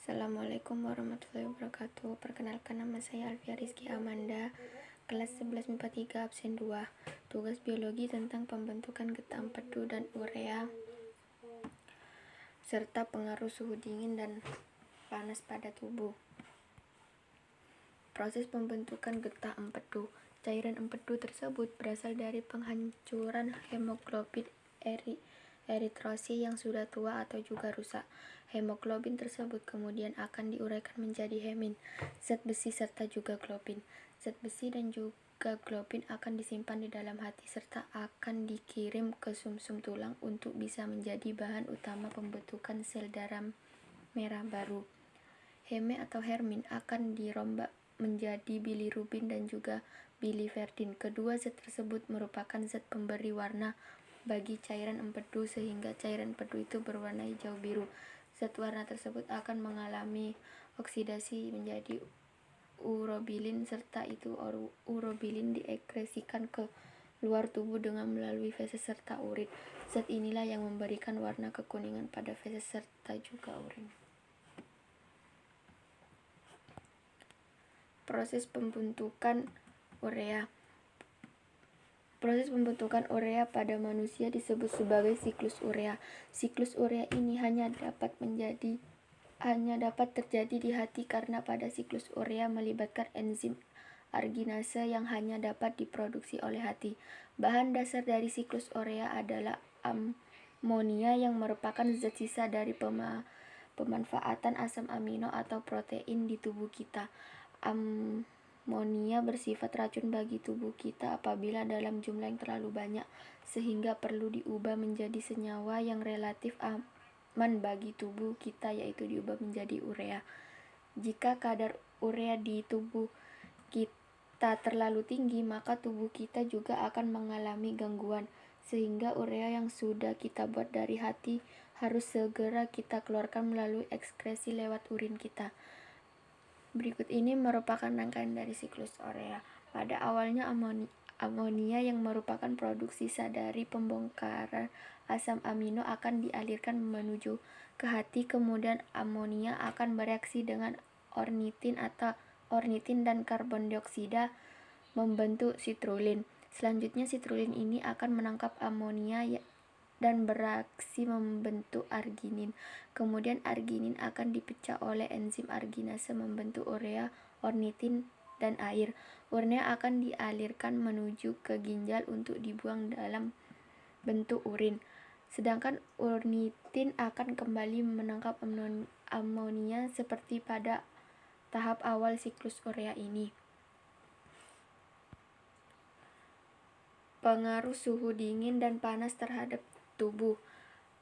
Assalamualaikum warahmatullahi wabarakatuh. Perkenalkan, nama saya Alfia Rizky Amanda, kelas 11 MIPA 3 absen 2. Tugas biologi tentang pembentukan getah empedu dan urea serta pengaruh suhu dingin dan panas pada tubuh. Proses pembentukan getah empedu. Cairan empedu tersebut berasal dari penghancuran hemoglobin eritrosit yang sudah tua atau juga rusak. Hemoglobin tersebut kemudian akan diuraikan menjadi hemin, zat besi serta juga globin. Zat besi dan juga globin akan disimpan di dalam hati serta akan dikirim ke sumsum tulang untuk bisa menjadi bahan utama pembentukan sel darah merah baru. Heme atau hermin akan dirombak menjadi bilirubin dan juga biliverdin. Kedua zat tersebut merupakan zat pemberi warna bagi cairan empedu sehingga cairan empedu itu berwarna hijau biru. Zat warna tersebut akan mengalami oksidasi menjadi urobilin serta itu urobilin diekskresikan ke luar tubuh dengan melalui feses serta urin. Zat inilah yang memberikan warna kekuningan pada feses serta juga urin. Proses pembentukan urea. Proses pembentukan urea pada manusia disebut sebagai siklus urea. Siklus urea ini hanya dapat terjadi di hati karena pada siklus urea melibatkan enzim arginase yang hanya dapat diproduksi oleh hati. Bahan dasar dari siklus urea adalah amonia yang merupakan zat sisa dari pemanfaatan asam amino atau protein di tubuh kita. Amonia bersifat racun bagi tubuh kita apabila dalam jumlah yang terlalu banyak, sehingga perlu diubah menjadi senyawa yang relatif aman bagi tubuh kita, yaitu diubah menjadi urea. Jika kadar urea di tubuh kita terlalu tinggi, maka tubuh kita juga akan mengalami gangguan, sehingga urea yang sudah kita buat dari hati harus segera kita keluarkan melalui ekskresi lewat urin kita. Berikut ini merupakan rangkaian dari siklus urea. Pada awalnya amonia yang merupakan produk sisa dari pembongkaran asam amino akan dialirkan menuju ke hati, kemudian amonia akan bereaksi dengan ornitin dan karbon dioksida membentuk sitrulin. Selanjutnya sitrulin ini akan menangkap amonia dan bereaksi membentuk arginin. Kemudian arginin akan dipecah oleh enzim arginase membentuk urea, ornitin, dan air. Urea akan dialirkan menuju ke ginjal untuk dibuang dalam bentuk urin. Sedangkan ornitin akan kembali menangkap amonia seperti pada tahap awal siklus urea ini. Pengaruh suhu dingin dan panas terhadap tubuh.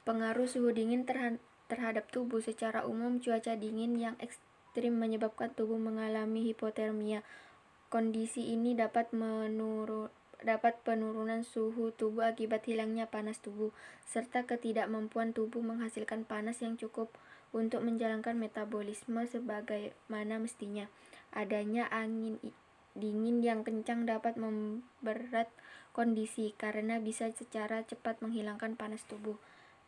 Pengaruh suhu dingin terhadap tubuh. Secara umum, cuaca dingin yang ekstrim menyebabkan tubuh mengalami hipotermia. Kondisi ini dapat penurunan suhu tubuh akibat hilangnya panas tubuh, serta ketidakmampuan tubuh menghasilkan panas yang cukup untuk menjalankan metabolisme sebagaimana mestinya. Adanya angin dingin yang kencang dapat mempererat kondisi karena bisa secara cepat menghilangkan panas tubuh.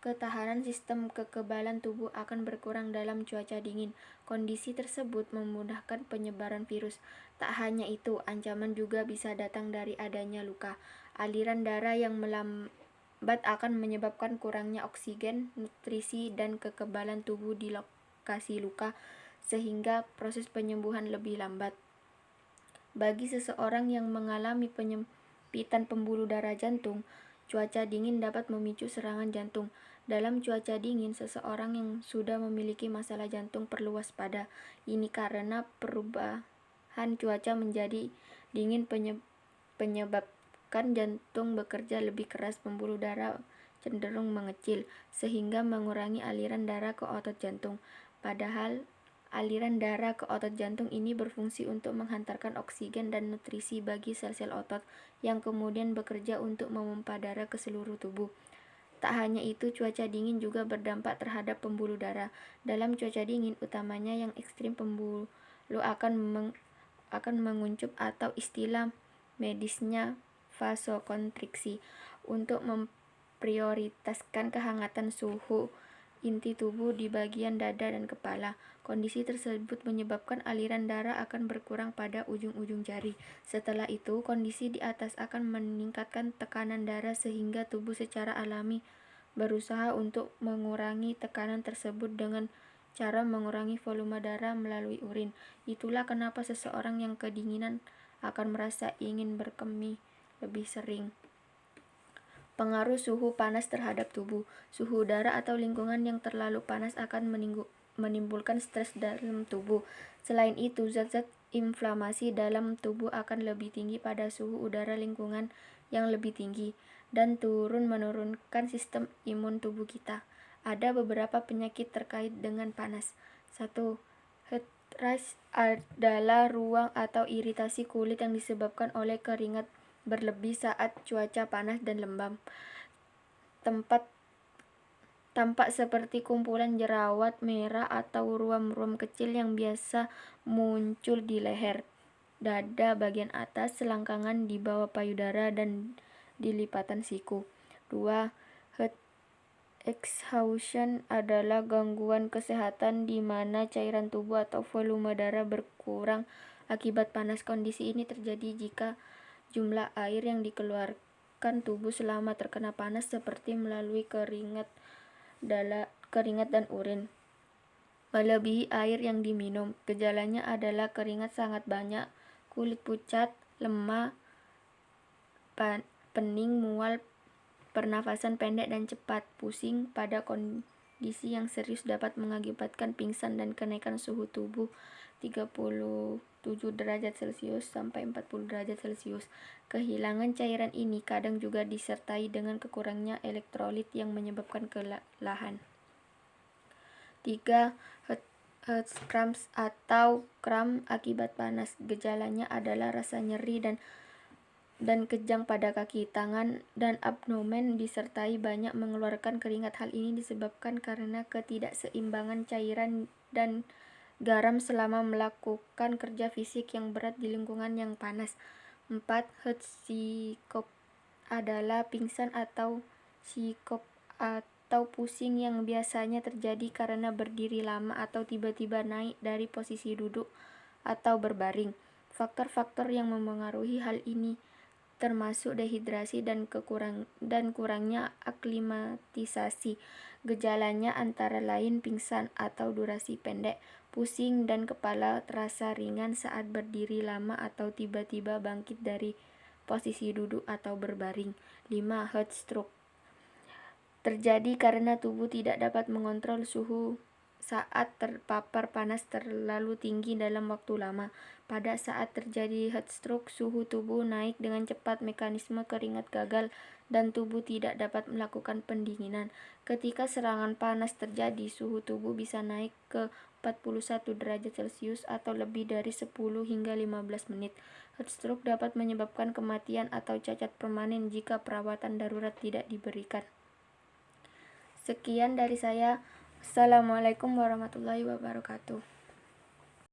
Ketahanan sistem kekebalan tubuh akan berkurang dalam cuaca dingin. Kondisi tersebut memudahkan penyebaran virus. Tak hanya itu, ancaman juga bisa datang dari adanya luka. Aliran darah yang melambat akan menyebabkan kurangnya oksigen, nutrisi, dan kekebalan tubuh di lokasi luka, sehingga proses penyembuhan lebih lambat. Bagi seseorang yang mengalami penyempitan pembuluh darah jantung, cuaca dingin dapat memicu serangan jantung. Dalam cuaca dingin, seseorang yang sudah memiliki masalah jantung perlu waspada. Ini karena perubahan cuaca menjadi dingin penyebabkan jantung bekerja lebih keras, pembuluh darah cenderung mengecil, sehingga mengurangi aliran darah ke otot jantung. Padahal aliran darah ke otot jantung ini berfungsi untuk menghantarkan oksigen dan nutrisi bagi sel-sel otot, yang kemudian bekerja untuk memompa darah ke seluruh tubuh. Tak hanya itu, cuaca dingin juga berdampak terhadap pembuluh darah. Dalam cuaca dingin, utamanya yang ekstrim, pembuluh akan menguncup atau istilah medisnya vasokonstriksi. Untuk memprioritaskan kehangatan suhu inti tubuh di bagian dada dan kepala. Kondisi tersebut menyebabkan aliran darah akan berkurang pada ujung-ujung jari. Setelah itu, kondisi di atas akan meningkatkan tekanan darah sehingga tubuh secara alami berusaha untuk mengurangi tekanan tersebut dengan cara mengurangi volume darah melalui urin. Itulah kenapa seseorang yang kedinginan akan merasa ingin berkemih lebih sering. Pengaruh suhu panas terhadap tubuh. Suhu udara atau lingkungan yang terlalu panas akan menimbulkan stres dalam tubuh. Selain itu, zat-zat inflamasi dalam tubuh akan lebih tinggi pada suhu udara lingkungan yang lebih tinggi dan menurunkan sistem imun tubuh kita. Ada beberapa penyakit terkait dengan panas. 1. Heat rash adalah ruang atau iritasi kulit yang disebabkan oleh keringat berlebih saat cuaca panas dan lembab. Tampak seperti kumpulan jerawat merah atau ruam-ruam kecil yang biasa muncul di leher, dada bagian atas, selangkangan di bawah payudara, dan di lipatan siku. 2. Heat exhaustion adalah gangguan kesehatan di mana cairan tubuh atau volume darah berkurang akibat panas. Kondisi ini terjadi jika jumlah air yang dikeluarkan tubuh selama terkena panas seperti melalui keringat dan urin melebihi air yang diminum. Gejalanya adalah keringat sangat banyak, kulit pucat, lemah, pening, mual, pernafasan pendek dan cepat, pusing. Pada kondisi yang serius dapat mengakibatkan pingsan dan kenaikan suhu tubuh 37 derajat Celcius sampai 40 derajat Celcius. Kehilangan cairan ini kadang juga disertai dengan kekurangnya elektrolit yang menyebabkan kelelahan. 3. Heat cramps atau kram akibat panas. Gejalanya adalah rasa nyeri dan kejang pada kaki, tangan, dan abdomen disertai banyak mengeluarkan keringat. Hal ini disebabkan karena ketidakseimbangan cairan dan garam selama melakukan kerja fisik yang berat di lingkungan yang panas. 4. Heat syncope adalah pingsan atau syncope atau pusing yang biasanya terjadi karena berdiri lama atau tiba-tiba naik dari posisi duduk atau berbaring. Faktor-faktor yang memengaruhi hal ini termasuk dehidrasi dan kurangnya aklimatisasi. Gejalanya antara lain pingsan atau durasi pendek, pusing, dan kepala terasa ringan saat berdiri lama atau tiba-tiba bangkit dari posisi duduk atau berbaring. 5. Heat stroke terjadi karena tubuh tidak dapat mengontrol suhu saat terpapar panas terlalu tinggi dalam waktu lama. Pada saat terjadi heat stroke, suhu tubuh naik dengan cepat, mekanisme keringat gagal, dan tubuh tidak dapat melakukan pendinginan. Ketika serangan panas terjadi, suhu tubuh bisa naik ke 41 derajat Celcius atau lebih dari 10 hingga 15 menit. Heat stroke dapat menyebabkan kematian atau cacat permanen jika perawatan darurat tidak diberikan. Sekian dari saya. Assalamualaikum warahmatullahi wabarakatuh.